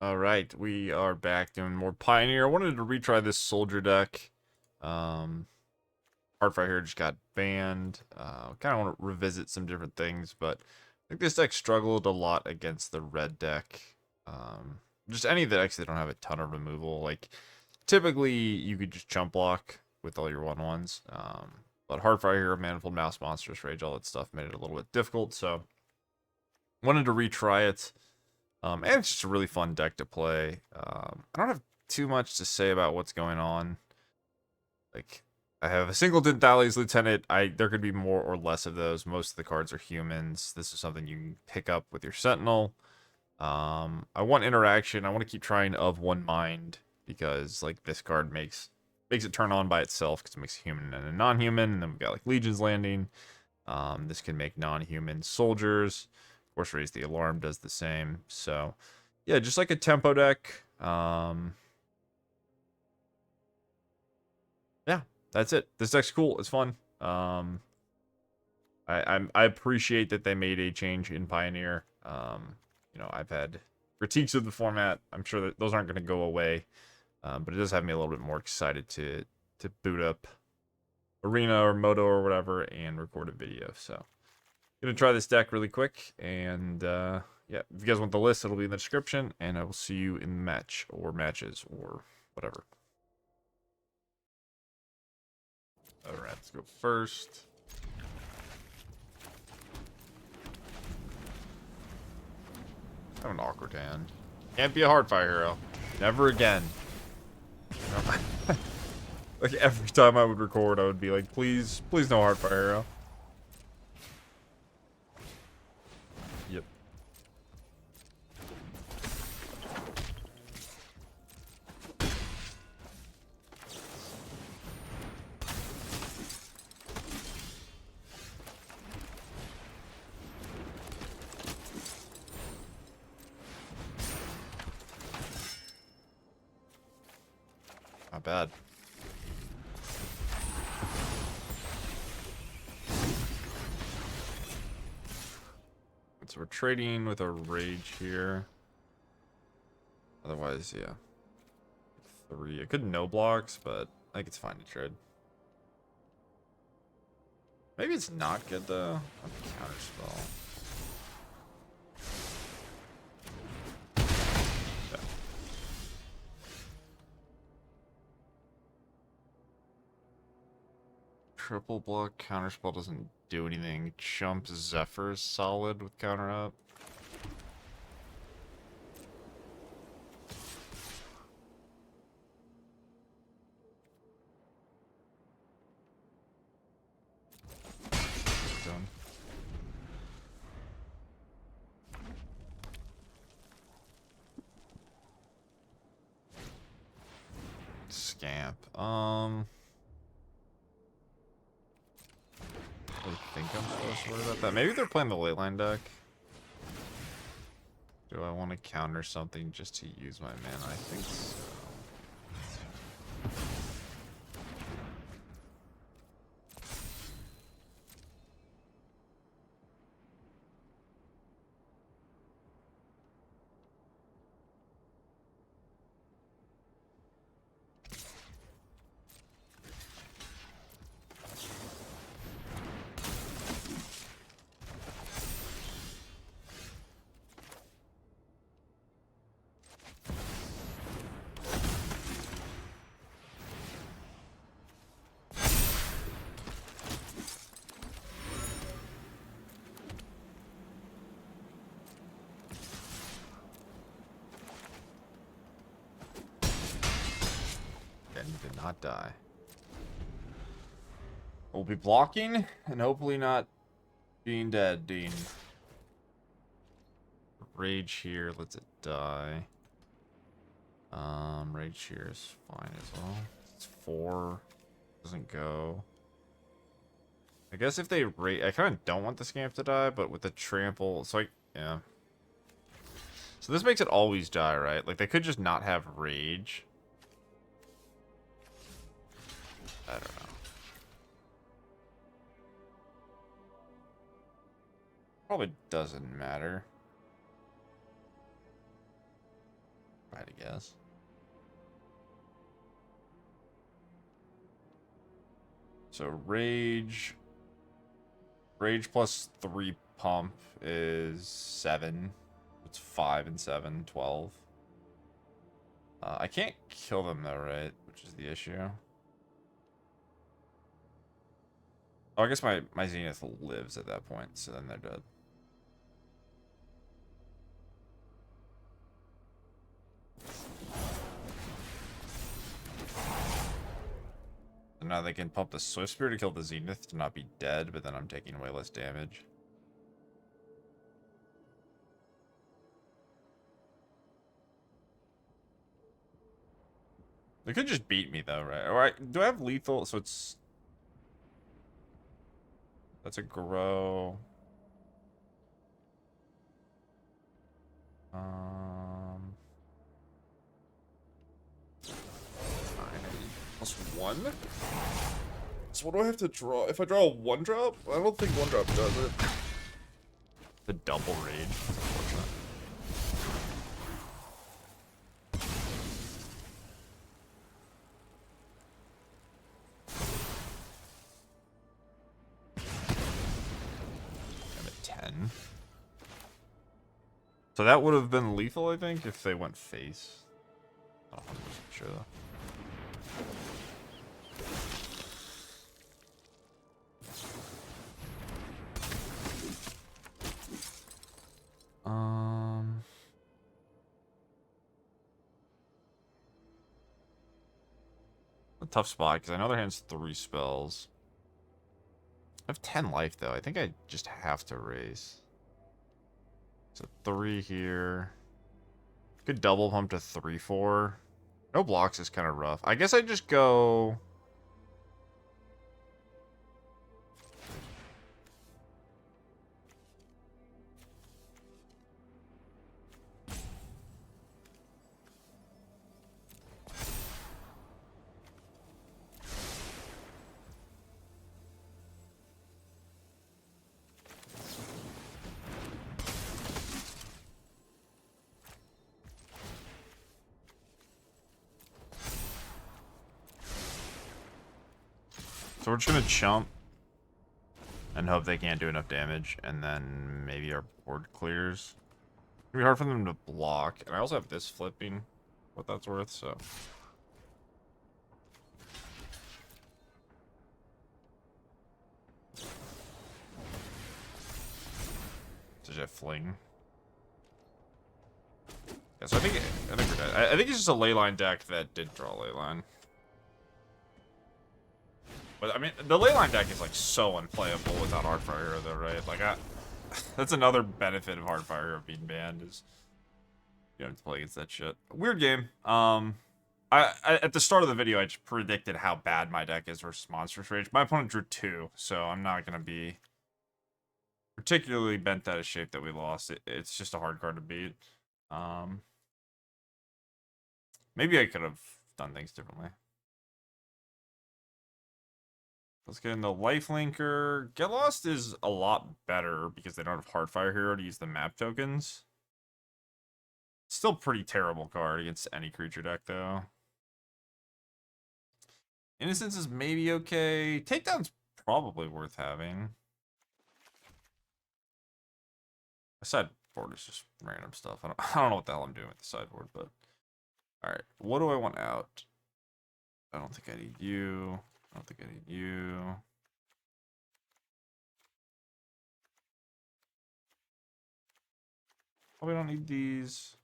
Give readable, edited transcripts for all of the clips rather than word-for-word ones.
Alright, we are back doing more Pioneer. I wanted to retry this soldier deck. Heartfire Hero just got banned. Kind of want to revisit some different things, but I think this deck struggled a lot against the red deck. Just any of the decks that don't have a ton of removal. Like, typically, you could just chump block with all your 1/1s. But Heartfire Hero, Manifold Mouse, Monstrous Rage, all that stuff made it a little bit difficult, so wanted to retry it. And it's just a really fun deck to play. I don't have too much to say about what's going on. Like, I have a Singleton Thalia's Lieutenant. There could be more or less of those. Most of the cards are humans. This is something you can pick up with your Sentinel. I want interaction. I want to keep trying of one mind because like this card makes it turn on by itself because it makes a human and a non-human. And then we've got like Legion's Landing. This can make non-human soldiers. Of course, Raise the Alarm does the same. So, yeah, just like a tempo deck. Yeah, that's it. This deck's cool. It's fun. I appreciate that they made a change in Pioneer. You know, I've had critiques of the format. I'm sure that those aren't going to go away. But it does have me a little bit more excited to boot up Arena or Moto or whatever and record a video. So, gonna try this deck really quick, and yeah, if you guys want the list, it'll be in the description, and I will see you in the match or matches or whatever. All right, let's go first. Kind of an awkward hand. Can't be a Heartfire Hero. Never again. Like every time I would record, I would be like, please, please no Heartfire Hero. Yep. Not bad. So we're trading with a Rage here. Otherwise, yeah. 3. I could no blocks, but I think it's fine to trade. Maybe it's not good though. Counter spell. Yeah. Triple block counter spell doesn't do anything. Jump Zephyr is solid with counter up. Done. Scamp. I think I'm supposed to worry about that. Maybe they're playing the late line deck. Do I want to counter something just to use my mana? I think so. Did not die. We'll be blocking and hopefully not being dead, Dean. Rage here, lets it die. Rage here is fine as well. It's 4. Doesn't go. I guess if they rage, I kind of don't want the Scamp to die, but with the trample, it's like, yeah. So this makes it always die, right? Like they could just not have rage. I don't know. Probably doesn't matter. had to guess. So Rage plus 3 pump is 7. It's 5 and 7, 12. I can't kill them though, right? Which is the issue. Oh, I guess my Zenith lives at that point, so then they're dead. And now they can pump the Swift Spear to kill the Zenith to not be dead, but then I'm taking way less damage. They could just beat me though, right? Or do I have lethal? So it's... That's a grow. +1? So what do I have to draw? If I draw a 1-drop? I don't think 1-drop does it. The double rage. That's unfortunate. I'm at 10. So that would have been lethal, I think, if they went face. I'm not 100% sure though. A tough spot because I know their hand's 3 spells. I have 10 life though. I think I just have to raise. So 3 here. Could double pump to 3/4. No blocks is kind of rough. I guess I just go. So we're just gonna chump and hope they can't do enough damage, and then maybe our board clears. It's gonna be hard for them to block, and I also have this flipping, what that's worth, so. Did I fling? Yeah, so I think we're dead. I think it's just a leyline deck that did draw leyline. But I mean, the leyline deck is like so unplayable without Heartfire Hero, though, right? Like, that's another benefit of Heartfire Hero being banned is you don't have to play against that shit. Weird game. At the start of the video, I just predicted how bad my deck is versus Monstrous Rage. My opponent drew 2, so I'm not gonna be particularly bent out of shape that we lost. It's just a hard card to beat. Maybe I could have done things differently. Let's get into Lifelinker. Get Lost is a lot better because they don't have Heartfire Hero to use the map tokens. Still pretty terrible card against any creature deck, though. Innocence is maybe okay. Takedown's probably worth having. The sideboard is just random stuff. I don't know what the hell I'm doing with the sideboard, but... Alright, what do I want out? I don't think I need you. I don't think I need you. Probably don't need these.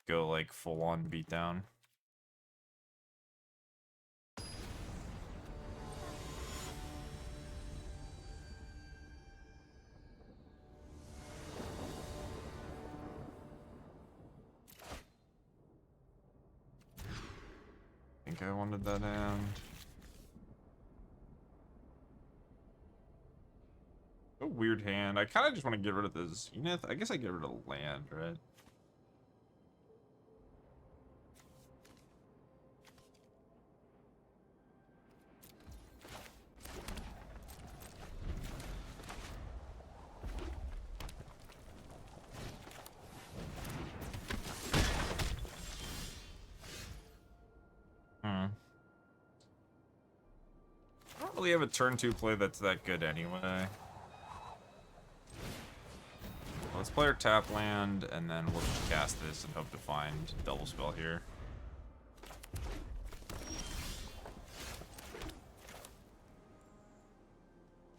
Go like full on beatdown. I think I wanted that end. A weird hand. I kind of just want to get rid of the Zenith. I guess I get rid of land, right? really have a turn 2 play that's that good anyway. Let's play our tap land, and then we'll just cast this and hope to find double spell here.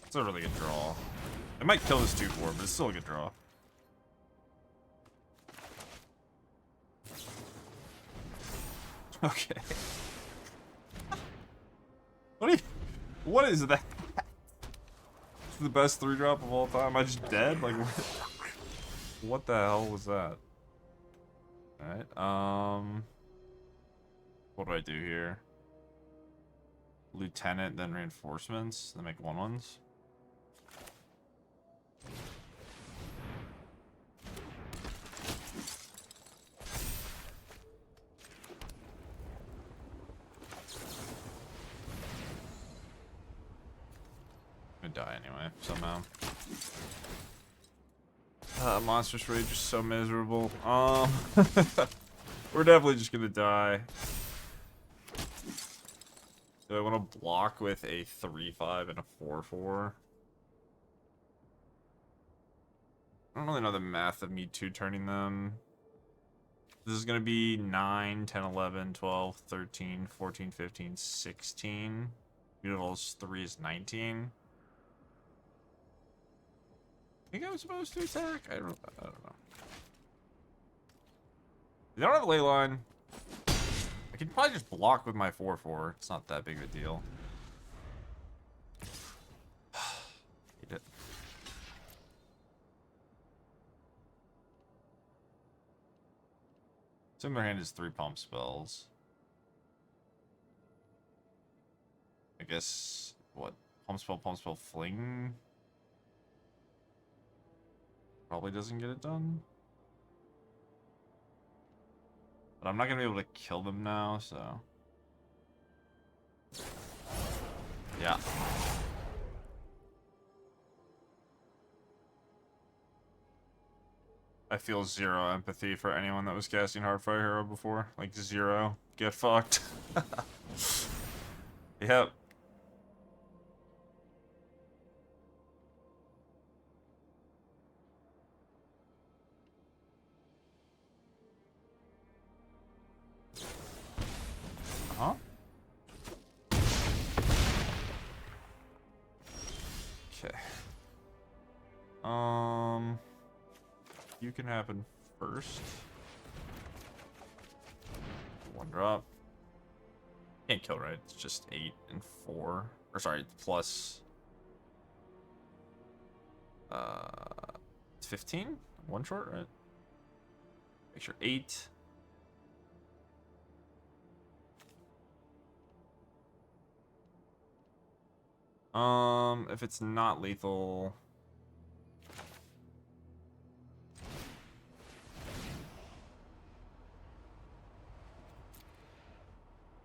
It's a really good draw. It might kill this 2/4, but it's still a good draw. Okay. What is that? It's the best 3-drop of all time. Am I just dead? Like, what the hell was that? Alright, what do I do here? Lieutenant, then reinforcements, then make 1/1s. Die anyway, somehow. Monstrous Rage is so miserable. We're definitely just gonna die. Do I want to block with a 3/5 and a 4/4? I don't really know the math of me 2-turning them. This is gonna be 9, 10, 11, 12, 13, 14, 15, 16. Mutavault's 3 is 19. I think I was supposed to attack? I don't know. They don't have a ley line. I could probably just block with my 4/4. It's not that big of a deal. Hate it. So in their hand is 3 pump spells. I guess, what? Pump spell, fling? Probably doesn't get it done. But I'm not gonna be able to kill them now, so. Yeah. I feel 0 empathy for anyone that was casting Heartfire Hero before. Like, 0. Get fucked. Yep. Huh? Okay. You can happen first. 1-drop. Can't kill, right? It's just 8 and 4. Or sorry, plus it's 15? 1 short, right? Make sure 8. If it's not lethal,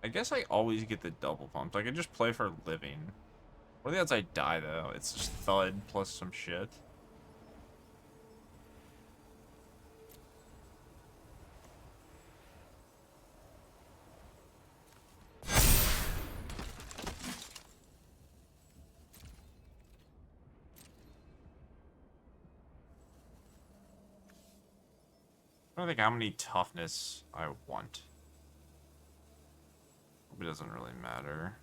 I guess I always get the double pump. I can just play for a living. What are the odds I die though? It's just thud plus some shit. I don't think how many toughness I want. It doesn't really matter.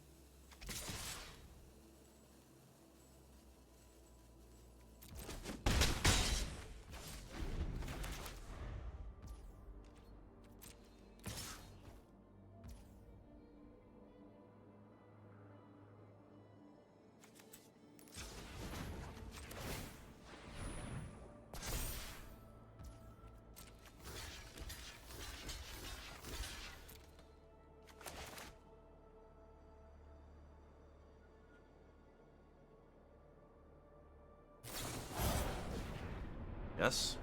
Yes.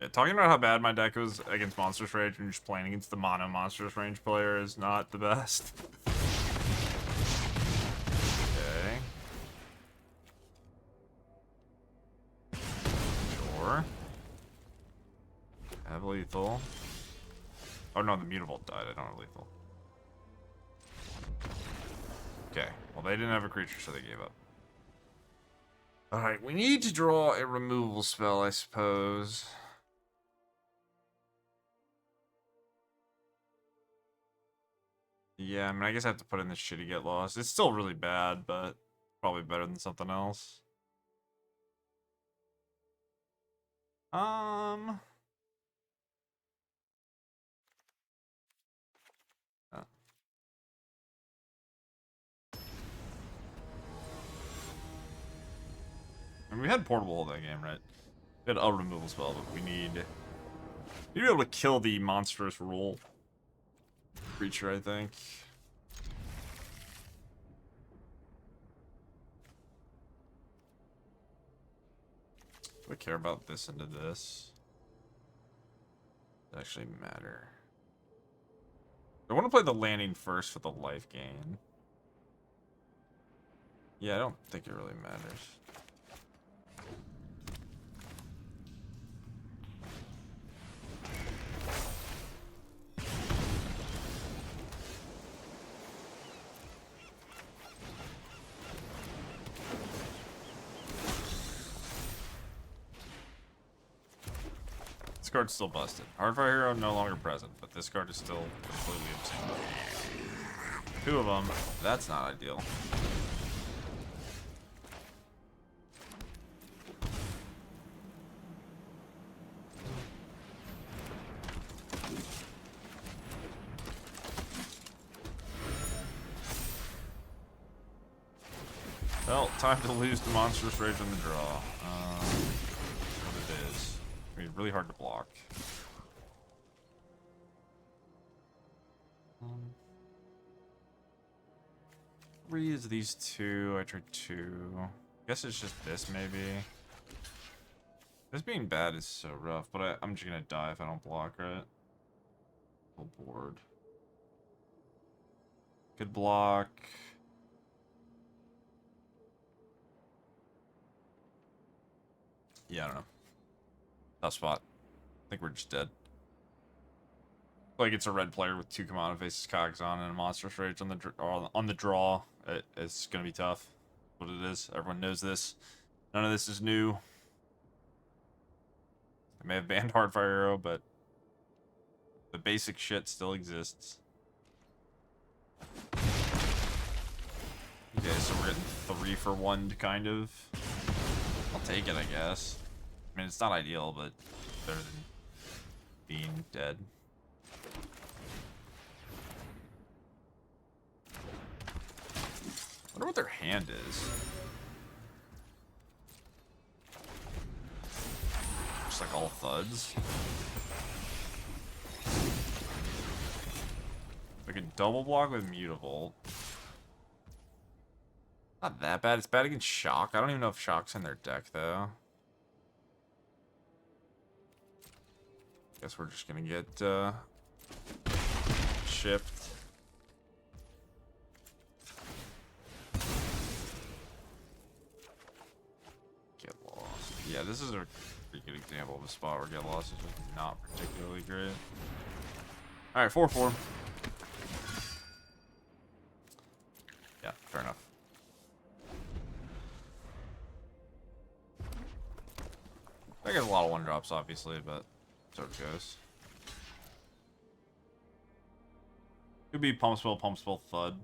Yeah, talking about how bad my deck was against Monstrous Rage and just playing against the mono Monstrous Range player is not the best. Okay. Sure. Have lethal. Oh no, the Mutavault died. I don't have lethal. Okay. Well, they didn't have a creature, so they gave up. Alright, we need to draw a removal spell, I suppose. Yeah, I mean, I guess I have to put in this shitty Get Lost. It's still really bad, but probably better than something else. Oh. And we had portable hold that game, right? We had a removal spell, but we need to be able to kill the monstrous rule creature, I think. Do I care about this into this? Does it actually matter? I want to play the landing first for the life gain. Yeah, I don't think it really matters. This card's still busted. Heartfire Hero no longer present, but this card is still completely obscene. 2 of them. That's not ideal. Well, time to lose the monstrous rage on the draw. What it is. I mean, really hard to block. Three is these 2. I tried 2. I guess it's just this, maybe. This being bad is so rough, but I'm just gonna die if I don't block, right? Full board. Good block. Yeah, I don't know. Tough spot. I think we're just dead. Like it's a red player with 2 command faces, cogs on, and a monstrous rage on the draw. It's gonna be tough. What it is. Everyone knows this. None of this is new. I may have banned Heartfire Hero, but the basic shit still exists. Okay, so we're getting 3 for 1, kind of. I'll take it, I guess. I mean, it's not ideal, but better than being dead. I wonder what their hand is. Just like all thuds. We can double block with Mutavault. Not that bad. It's bad against Shock. I don't even know if Shock's in their deck, though. Guess we're just gonna get shipped. Get lost. Yeah, this is a pretty good example of a spot where get lost is just not particularly great. Alright, 4-4. Yeah, fair enough. I get a lot of 1-drops, obviously, but so it goes. Could be pump spell, thud.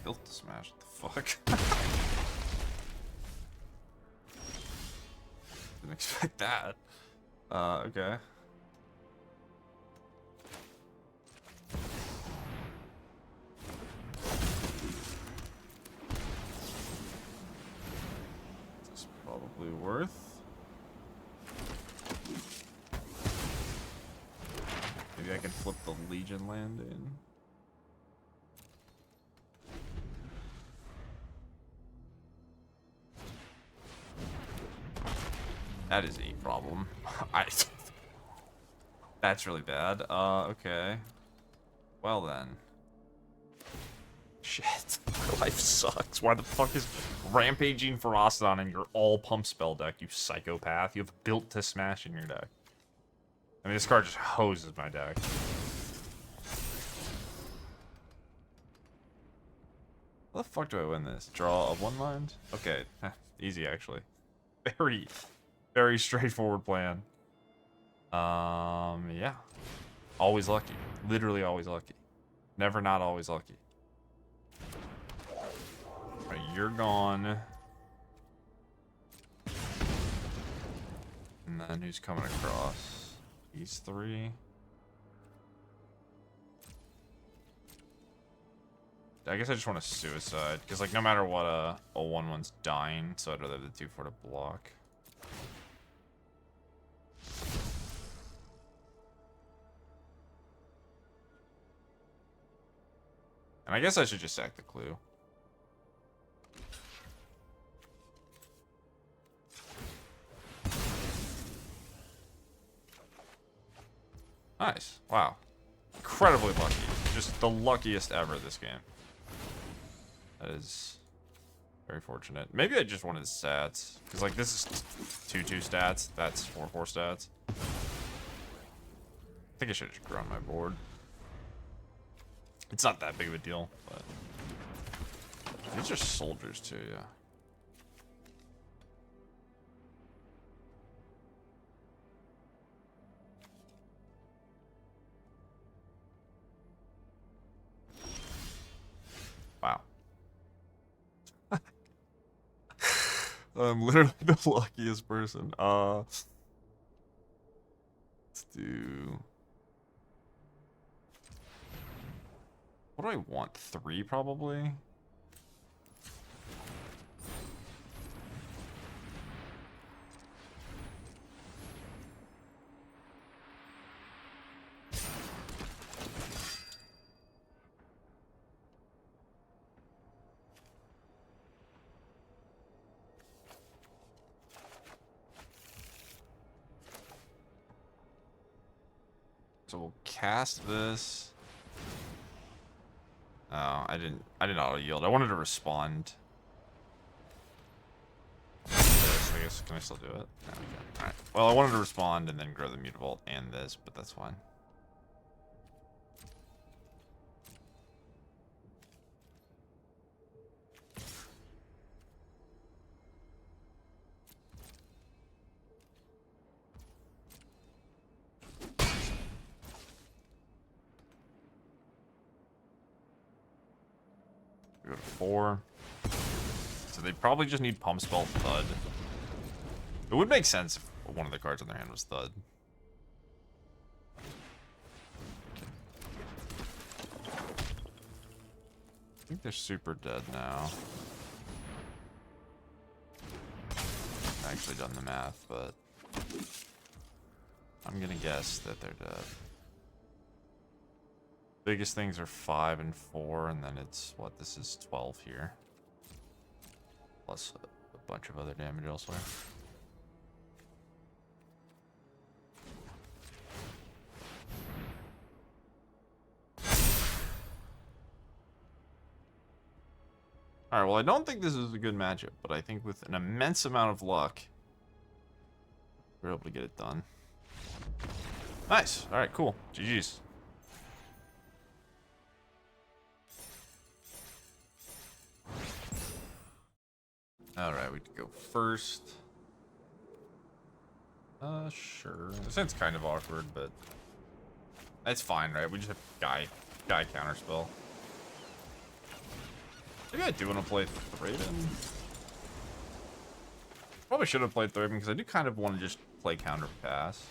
Built to smash. What the fuck? Didn't expect that. Okay. Probably worth. Maybe I can flip the Legion landing. That is a problem. That's really bad. Okay. Well then. Shit. My life sucks. Why the fuck is Rampaging Ferocodon in your all pump spell deck, you psychopath? You have built to smash in your deck. I mean, this card just hoses my deck. How the fuck do I win this? Draw a 1-land? Okay, easy actually. Very, very straightforward plan. Yeah. Always lucky. Literally always lucky. Never not always lucky. Alright, you're gone. And then who's coming across? These three. I guess I just want to suicide, because like no matter what, a 1/1's dying, so I'd rather have the 2/4 to block. And I guess I should just sack the clue. Nice. Wow. Incredibly lucky. Just the luckiest ever this game. That is very fortunate. Maybe I just wanted stats. Because, like, this is 2/2 stats. That's 4/4 stats. I think I should have just grown my board. It's not that big of a deal, but... These are soldiers, too, yeah. Wow. I'm literally the luckiest person. Let's do... What do I want? 3, probably? So we'll cast this. Oh, I didn't auto yield. I wanted to respond. This, I guess. Can I still do it? No, we can. Alright. Well, I wanted to respond and then grow the Mutavault and this, but that's fine. We go to 4. So they probably just need Pump Spell Thud. It would make sense if one of the cards on their hand was Thud. I think they're super dead now. I've actually done the math, but I'm gonna guess that they're dead. Biggest things are 5 and 4, and then it's what, this is 12 here. Plus a bunch of other damage elsewhere. Alright, well I don't think this is a good matchup, but I think with an immense amount of luck, we're able to get it done. Nice. Alright, cool. GG's. Alright, we can go first. Sure. This sounds kind of awkward, but that's fine, right? We just have guy counterspell. Maybe I do want to play Thraben. Probably should have played Thraben because I do kind of want to just play counter pass.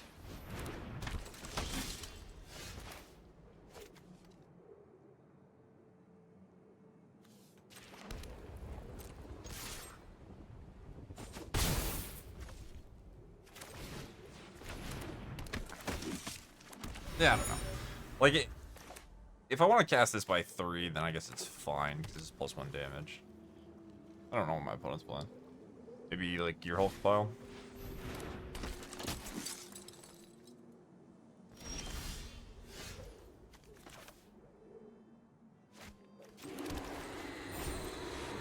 Yeah, I don't know. Like, if I want to cast this by 3, then I guess it's fine, because it's +1 damage. I don't know what my opponent's playing. Maybe, like, your Hulk pile?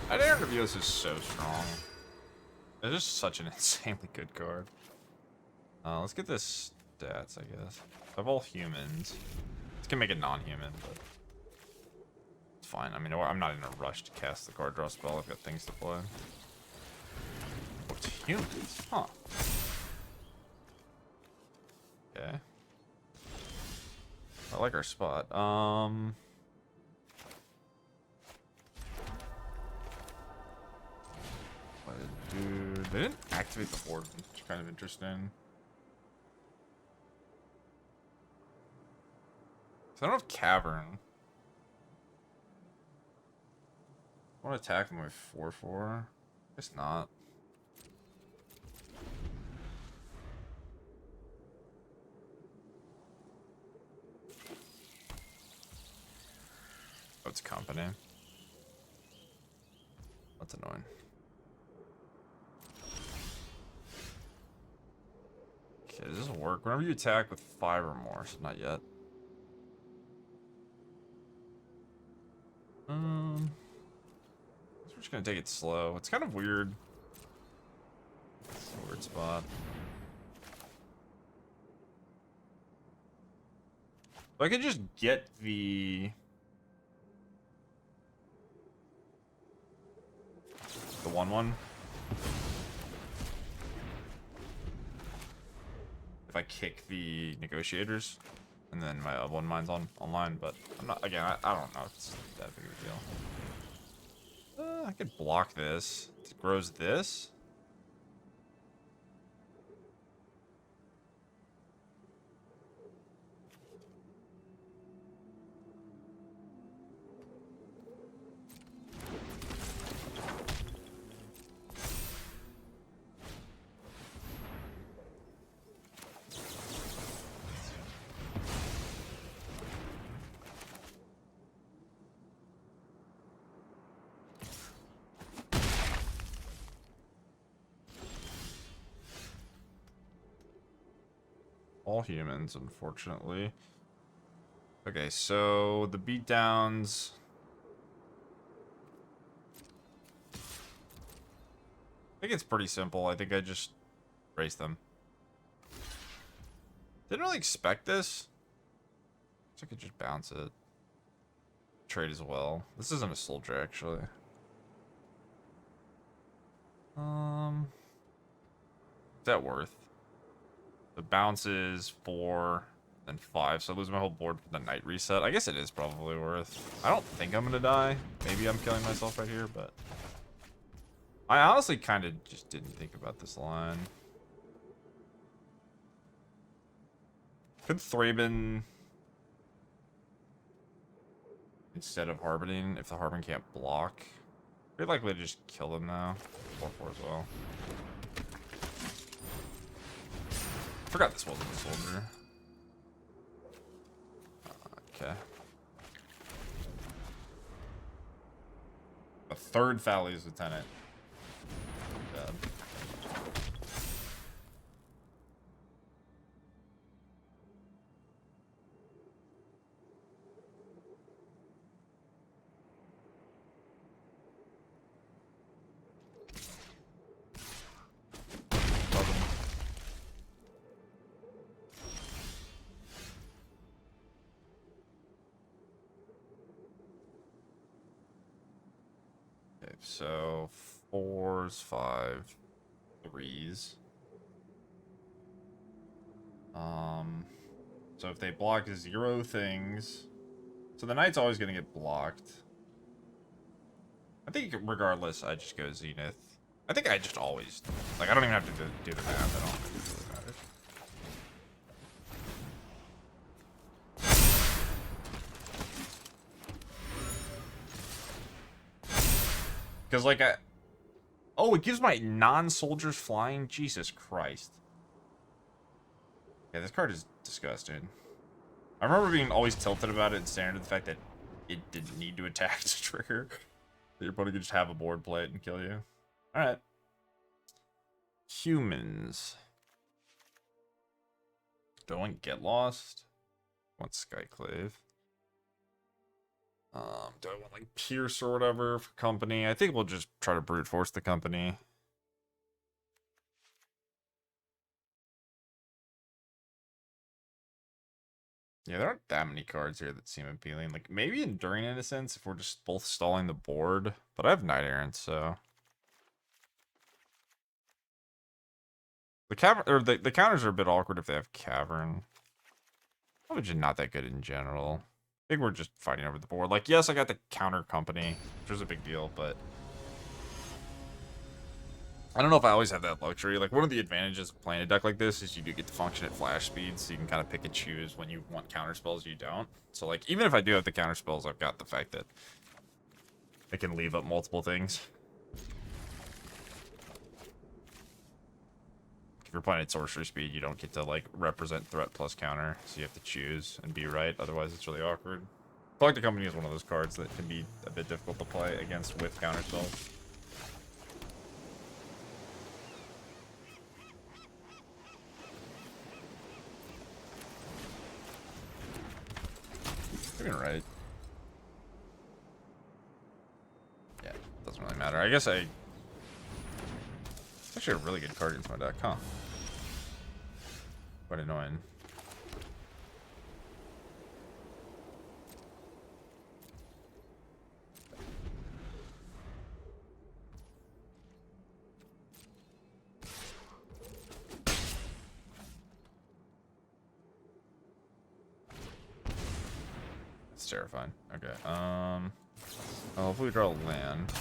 Knight-Errant of Eos is so strong. It's just such an insanely good card. Let's get this stats, I guess. Of all humans. This can make it non-human, but it's fine. I mean, I'm not in a rush to cast the card draw spell. I've got things to play. Oh, it's humans. Huh. Okay. I like our spot. What did it do? They didn't activate the Warden, which is kind of interesting. So I don't have Cavern. I want to attack them with 4/4. Guess not. Oh, it's company. That's annoying. Okay, does this work? Whenever you attack with 5 or more, so not yet. We're just gonna take it slow. It's kind of weird. It's a weird spot. So I could just get the 1/1. If I kick the Negotiators, and then my one mine's online, but I'm not. Again, I don't know if it's that big of a deal. I could block this. It grows this. All humans, unfortunately. Okay, so the beatdowns. I think it's pretty simple. I think I just race them. Didn't really expect this. So I could just bounce it. Trade as well. This isn't a soldier, actually. What's that worth? The bounce is 4 and 5, so I lose my whole board for the night reset. I guess it is probably worth. I don't think I'm gonna die. Maybe I'm killing myself right here, but I honestly kind of just didn't think about this line. Could Thraben instead of Harbining if the Harbin can't block? Pretty likely to just kill them now. 4/4 as well. Forgot this wasn't a soldier. Okay. A third Thalia's lieutenant. Bad. So 4s, 5, 3s. So if they block 0 things, so the knight's always gonna get blocked. I think regardless, I just go Zenith. I think I just always, like, I don't even have to do the math. I don't think it really matters. Because, like, oh, it gives my non-soldiers flying? Jesus Christ. Yeah, this card is disgusting. I remember being always tilted about it in Standard, the fact that it didn't need to attack to trigger. Your opponent could just have a board, play it, and kill you. Alright. Humans. Do I want Get Lost? I want Skyclave. Do I want like Pious or whatever for company? I think we'll just try to brute force the company. Yeah, there aren't that many cards here that seem appealing. Like, maybe Enduring Innocence if we're just both stalling the board. But I have Knight-Errant, so... The cavern, or the counters are a bit awkward if they have Cavern. Probably just not that good in general. I think we're just fighting over the board. Like, yes, I got the counter company, which was a big deal, but... I don't know if I always have that luxury. Like, one of the advantages of playing a deck like this is you do get to function at flash speed, so you can kind of pick and choose when you want counter spells, you don't. So, like, even if I do have the counter spells, I've got the fact that I can leave up multiple things. If you're playing at sorcery speed, you don't get to, like, represent threat plus counter, so you have to choose and be right, otherwise it's really awkward. Protect the Company is one of those cards that can be a bit difficult to play against with counter spells. You're right. Yeah, doesn't really matter. I guess it's actually a really good card against my deck, huh? Quite annoying. It's terrifying. Okay. Oh, hopefully we draw a land.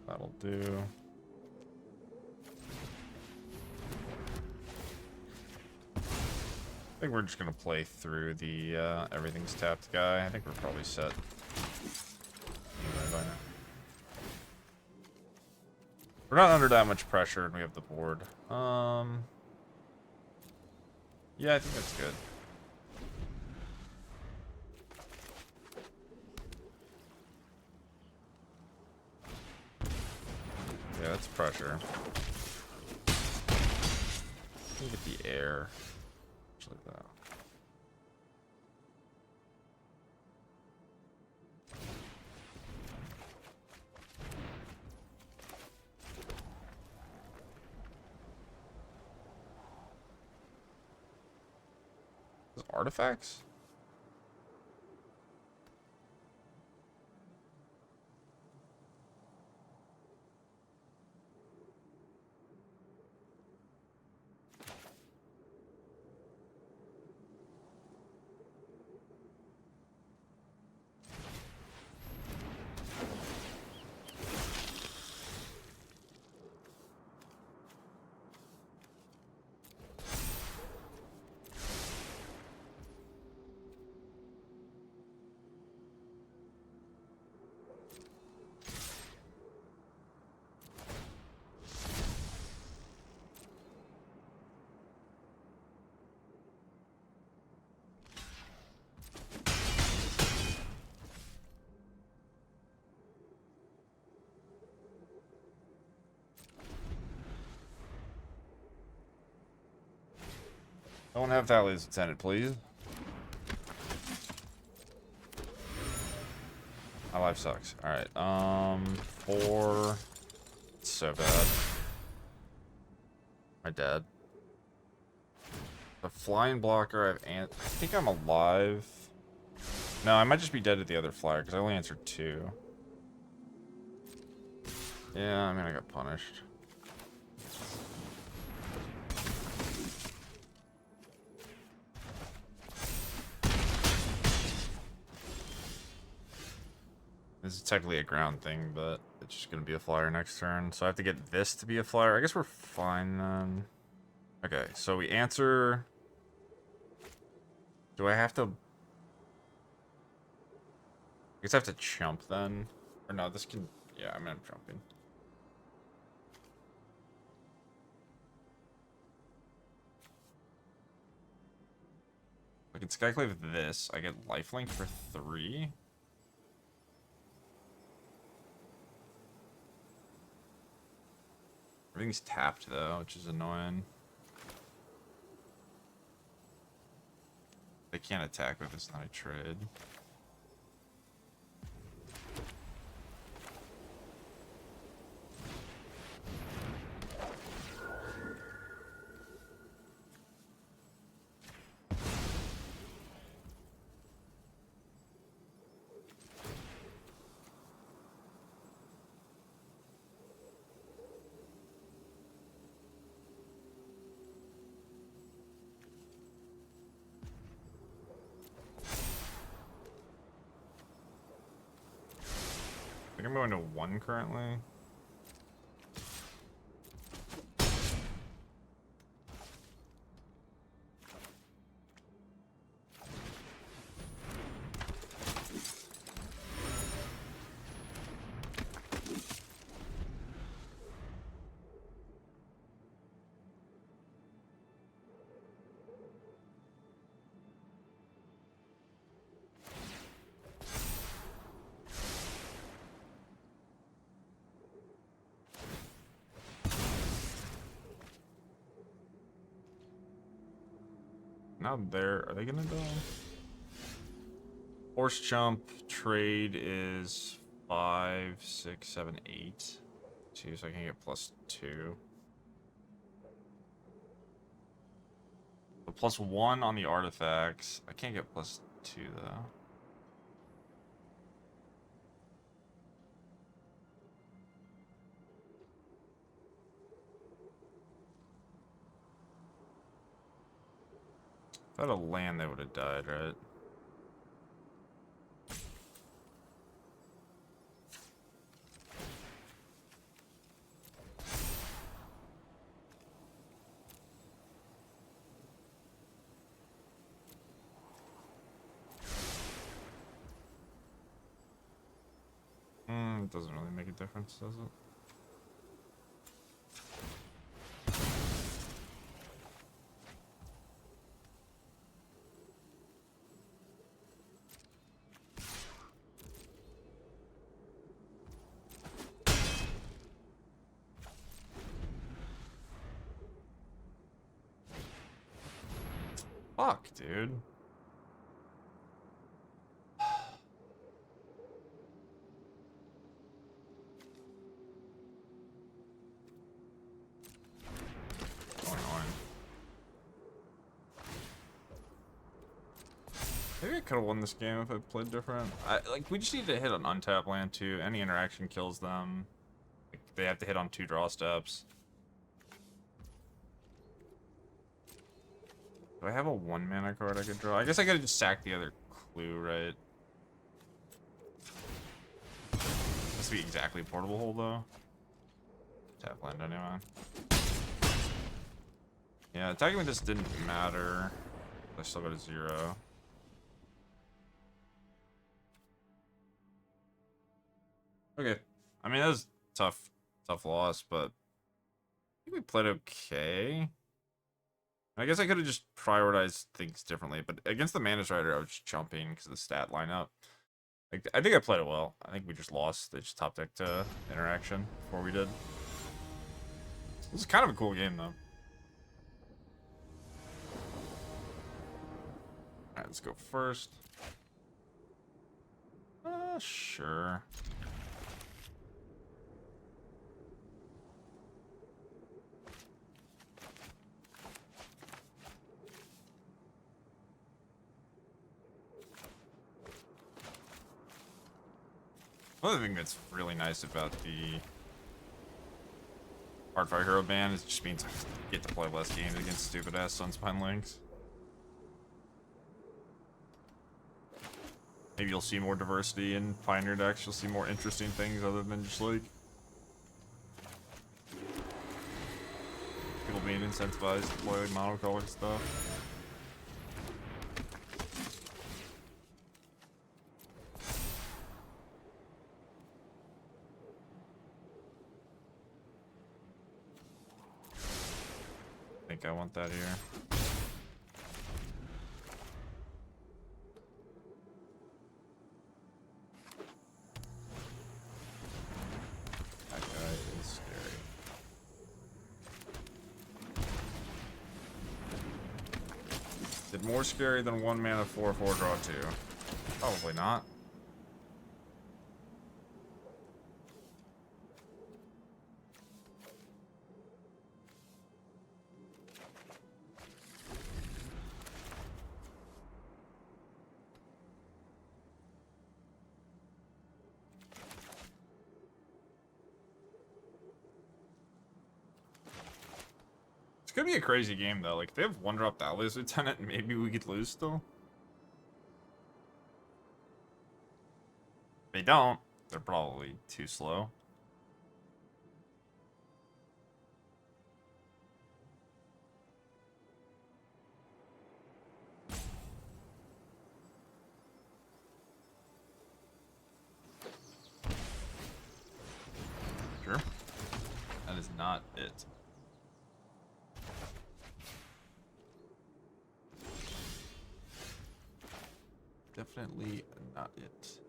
That'll do. I think we're just gonna play through the everything's tapped guy. I think we're probably set. We're not under that much pressure, and we have the board. Yeah, I think that's good. Yeah, that's pressure. Look at the air. Just like that. Those artifacts? I don't have Thalia's Lieutenant, please. My life sucks. Alright, 4. It's so bad. My dad. The flying blocker, I think I'm alive. No, I might just be dead to the other flyer, because I only answered 2. Yeah, I mean, I got punished. This is technically a ground thing, but it's just going to be a flyer next turn. So I have to get this to be a flyer. I guess we're fine then. Okay, so we answer... Do I have to... I guess I have to chump then. Or no, this can... Yeah, I mean, I'm jumping. I can Skyclave this. I get lifelink for 3. Everything's tapped though, which is annoying. They can't attack with this night trade. think I'm going to 1 currently. Now are they gonna go? Horse jump trade is 5, 6, 7, 8. 2, so I can get +2. But +1 on the artifacts. I can't get +2 though. If I had a land, they would have died, right? It doesn't really make a difference, does it? Fuck, dude. Maybe I could have won this game if I played different. We just need to hit an untap land too. Any interaction kills them. Like, they have to hit on 2 draw steps. Do I have a 1 mana card I could draw? I guess I could have just sacked the other clue, right? This would be exactly portable hold though. Tap land anyway. Yeah, attacking with this didn't matter. I still got a 0. Okay, I mean that was tough loss, but I think we played okay. I guess I could have just prioritized things differently, but against the Mana Strider, I was just jumping because of the stat lineup. Like, I think I played it well. I think we just lost. They just top decked interaction before we did. It was kind of a cool game though. Alright, let's go first. Sure. Another thing that's really nice about the Heartfire Hero Banned is it just means I get to play less games against stupid ass Sunspine links. Maybe you'll see more diversity in Pioneer decks. You'll see more interesting things other than just like people being incentivized to play monocolored stuff. I want that here. That guy is scary. Is it more scary than 1 mana 4/4 draw 2? Probably not. It's gonna be a crazy game though. Like if they have 1-drop Thalia's Lieutenant, maybe we could lose still. If they don't, They're probably too slow. Sure. That is not it. Definitely not it.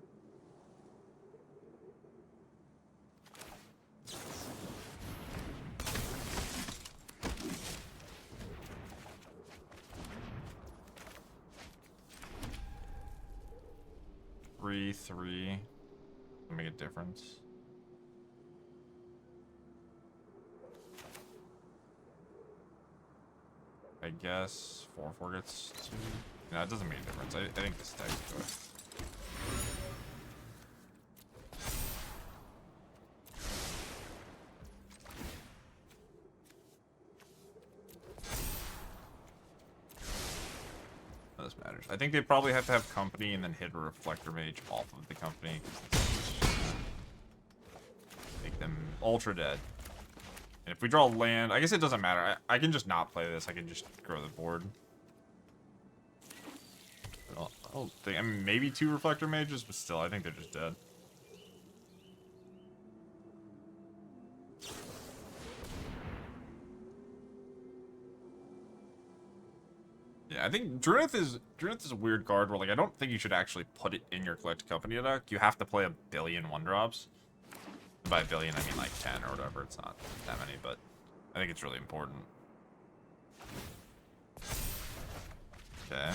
Three. Make a difference. I guess 4/4 gets 2. No, it doesn't make a difference. I think this attacks good. This matters. I think they probably have to have company and then hit a reflector mage off of the company. Make them ultra dead. And if we draw land, I guess it doesn't matter. I can just not play this. I can just grow the board. I don't think. I mean, maybe 2 reflector mages, but still, I think they're just dead. Yeah, I think Zenith is a weird card where, like, I don't think you should actually put it in your collect company deck. You have to play a billion 1-drops. By a billion, I mean like 10 or whatever. It's not that many, but I think it's really important. Okay.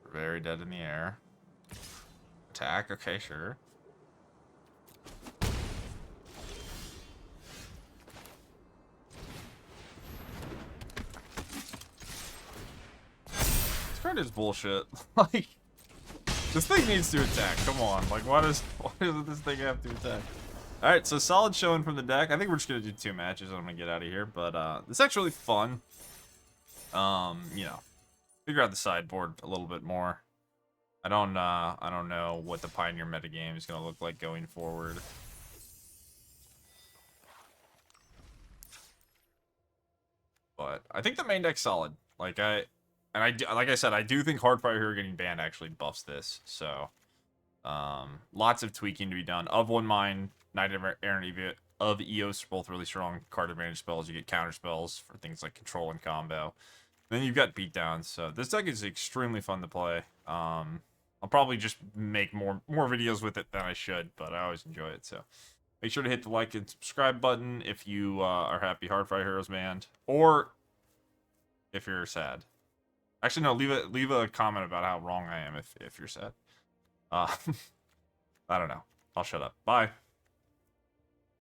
We're very dead in the air. Attack, okay, sure. This card is bullshit. Like, this thing needs to attack. Come on. Like, why does this thing have to attack? Alright, so solid showing from the deck. I think we're just going to do 2 matches and I'm going to get out of here. But this deck's really fun. You know, figure out the sideboard a little bit more. I don't know what the Pioneer metagame is going to look like going forward. But I think the main deck's solid. Like I said, I do think Heartfire Hero getting banned actually buffs this. So, lots of tweaking to be done. Of One Mind, Knight-Errant of Eos are both really strong card advantage spells. You get counter spells for things like control and combo. Then you've got beatdowns. So this deck is extremely fun to play. I'll probably just make more videos with it than I should, but I always enjoy it. So make sure to hit the like and subscribe button if you are happy Heartfire Hero's banned, or if you're sad. Actually, no, leave a comment about how wrong I am if you're sad. I don't know. I'll shut up. Bye.